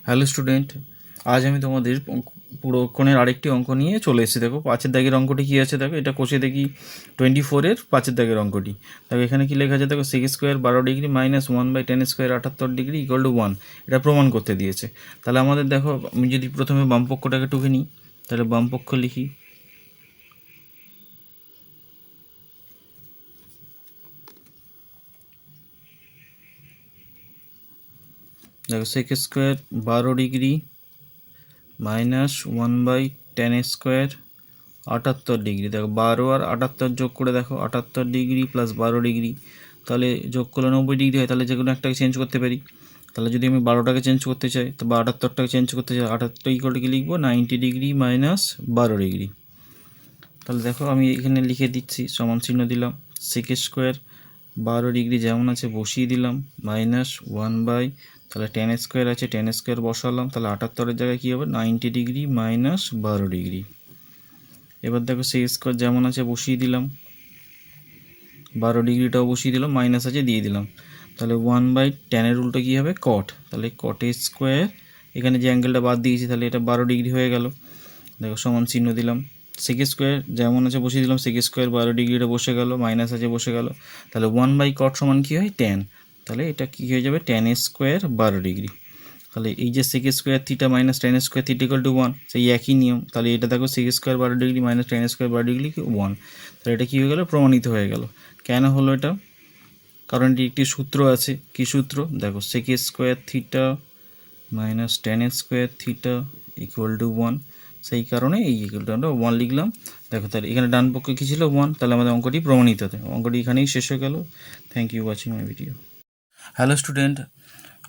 Hello student, আজ আমি তোমাদের পুরক্ষণের আরেকটি অঙ্ক নিয়ে চলে এসেছি। দেখো পাঁচের দাগের অঙ্কটি কী আছে, দেখো এটা কষে দেখি 24-এর পাঁচের দাগের অঙ্কটি। দেখো এখানে কী লেখা আছে, দেখো sec square 12 degree minus 1/10 square 78 degree equal to 1, এটা প্রমাণ করতে দিয়েছে। তাহলে আমাদের দেখো, আমি যদি প্রথমে বাম পক্ষটাকে টুকে নিই, তাহলে বাম পক্ষ লিখি। দেখো sec square 12 degree minus 1/10 square 78 degree. দেখো 12 আর 78 যোগ করে দেখো 78 ডিগ্রি প্লাস 12 ডিগ্রি, তাহলে যোগ করলে 90 ডিগ্রি হয়। তাহলে যে কোনো একটাকে চেঞ্জ করতে পারি। তাহলে যদি আমি 12টাকে চেঞ্জ করতে চাই তো বা 78টাকে চেঞ্জ করতে চাই, 78 ইকুয়াল কি লিখবো, 90 ডিগ্রি মাইনাস 12 ডিগ্রি। তাহলে দেখো আমি এখানে লিখে দিচ্ছি, সমান চিহ্ন দিলাম। সেক স্কোয়ার 12 ডিগ্রি যেমন আছে বসিয়ে দিলাম, মাইনাস 1 তাহলে 10 স্কোয়ার আছে, 10 স্কোয়ার বসালাম, তাহলে 78-এর জায়গায় কী হবে, 90 ডিগ্রি মাইনাস 12 ডিগ্রি। এবার দেখো সেক স্কোয়ার যেমন আছে বসিয়ে দিলাম, 12 ডিগ্রিটাও বসিয়ে দিলাম, মাইনাস আছে দিয়ে দিলাম। তাহলে 1/10 উল্টো কী হবে, কট। তাহলে কটে স্কোয়ার, এখানে যে অ্যাঙ্গেলটা বাদ দিয়েছি তাহলে এটা 12 ডিগ্রি হয়ে গেল। দেখো সমান চিহ্ন দিলাম। সেক স্কোয়ার যেমন আছে বসিয়ে দিলাম, সেক স্কোয়ার 12 ডিগ্রিটা বসে গেল, মাইনাস আছে বসে গেল। তাহলে 1/কট সমান কী হয়, 10। তাহলে এটা কী হয়ে যাবে, 10 স্কোয়ার 12 ডিগ্রি। তাহলে এই যে sec square theta minus 10 square theta equal to 1, সেই একই নিয়ম। তাহলে এটা দেখো sec square 12 degree minus 10 square 12 degree 1, তাহলে এটা কী হয়ে গেল, প্রমাণিত হয়ে গেল। কেন হলো এটা, কারণ এটি একটি সূত্র আছে। কী সূত্র, দেখো sec square theta minus 10 square theta equal to 1, সেই কারণে এই ইকুয়াল টু আমরা 1 লিখলাম। দেখো তাহলে এখানে ডান পক্ষে কী ছিল, 1, তাহলে আমাদের অঙ্কটি প্রমাণিত হবে। অঙ্কটি এখানেই শেষ হয়ে গেল। Thank you watching my video. Hello student,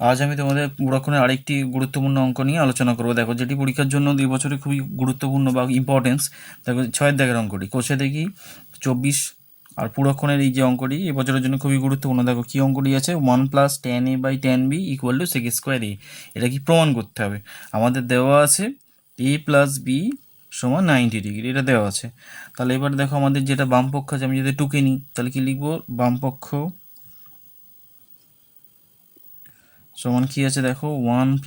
আজ আমি তোমাদের পুরক্ষণের আরেকটি গুরুত্বপূর্ণ অঙ্ক নিয়ে আলোচনা করবো। দেখো যেটি পরীক্ষার জন্য 2 বছরে খুবই গুরুত্বপূর্ণ বা ইম্পর্টেন্স। দেখো 6-এর দাগের অঙ্কটি কোষে দেখি 24, আর পুরক্ষণের এই যে অঙ্কটি এ বছরের জন্য খুবই গুরুত্বপূর্ণ। দেখো কী অঙ্কটি আছে, 1 + 10a/10b equal to sec square এ। এটা কি প্রমাণ করতে হবে। আমাদের দেওয়া আছে a + b সমান 90 ডিগ্রি, এটা দেওয়া আছে। তাহলে এবার দেখো আমাদের যেটা বাম পক্ষ আছে, আমি যদি টুকে নিই তাহলে কি লিখবো, বাম পক্ষ সমান কী আছে, দেখো 1 +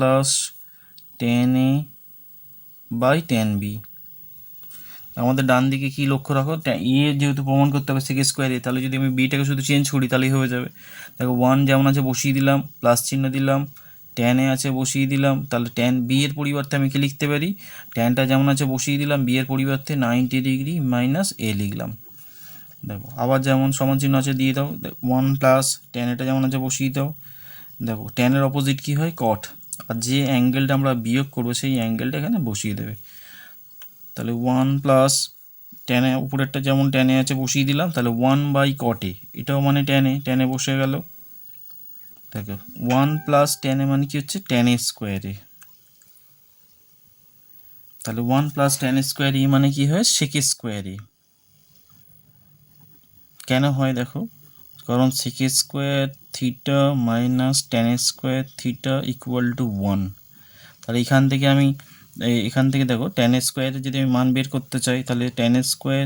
10a/10b। আমাদের ডান দিকে কি লক্ষ্য রাখো, যেহেতু প্রমাণ করতে হবে সেক স্কোয়ার এ, তাহলে যদি আমি বিটাকে শুধু চেঞ্জ করি তাহলেই হয়ে যাবে। দেখো 1 যেমন আছে বসিয়ে দিলাম, প্লাস চিহ্ন দিলাম, 10 আছে বসিয়ে দিলাম, তাহলে 10 বি এর পরিবর্তে আমি কি লিখতে পারি, 10টা যেমন আছে বসিয়ে দিলাম, বি এর পরিবর্তে 90 ডিগ্রি মাইনাস এ লিখলাম। দেখো আবার যেমন সমান চিহ্ন আছে দিয়ে দাও, 1 + 10 এটা যেমন আছে বসিয়ে দাও। দেখো 10-এর অপোজিট কী হয়, কট, আর যে অ্যাঙ্গেলটা আমরা বিয়োগ করবো সেই অ্যাঙ্গেলটা এখানে বসিয়ে দেবে। তাহলে 1 + 10, উপরেরটা যেমন 10 আছে বসিয়ে দিলাম, তাহলে 1/cot এ, এটাও মানে 10 বসে গেল। দেখো 1 + 10 মানে কি হচ্ছে, 10 স্কোয়ারে। তাহলে 1 + 10 স্কোয়ার ই মানে কি হয়, সেক স্কোয়ারে। কেন হয় দেখো, কারণ sec square theta minus 10 square theta equal to 1। তাহলে এখান থেকে দেখো 10 স্কোয়ারের যদি আমি মান বের করতে চাই, তাহলে 10 square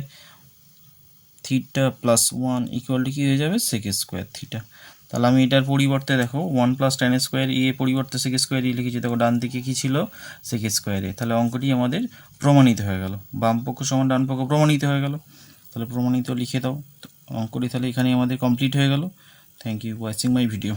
theta plus 1 equal to কী হয়ে যাবে, সেক স্কোয়ার থিটা। তাহলে আমি এটার পরিবর্তে দেখো 1 + 10 স্কোয়ার এ পরিবর্তে সেক স্কোয়ার ই লিখেছি। দেখো ডান দিকে কী ছিল, সেক স্কোয়ার এ। তাহলে অঙ্কটি আমাদের প্রমাণিত হয়ে গেল, বাম পক্ষ সমান ডান পক্ষ প্রমাণিত হয়ে গেল। তাহলে প্রমাণিত লিখে দাও, অঙ্কটি তাহলে এখানেই আমাদের কমপ্লিট হয়ে গেল। Thank you watching my video.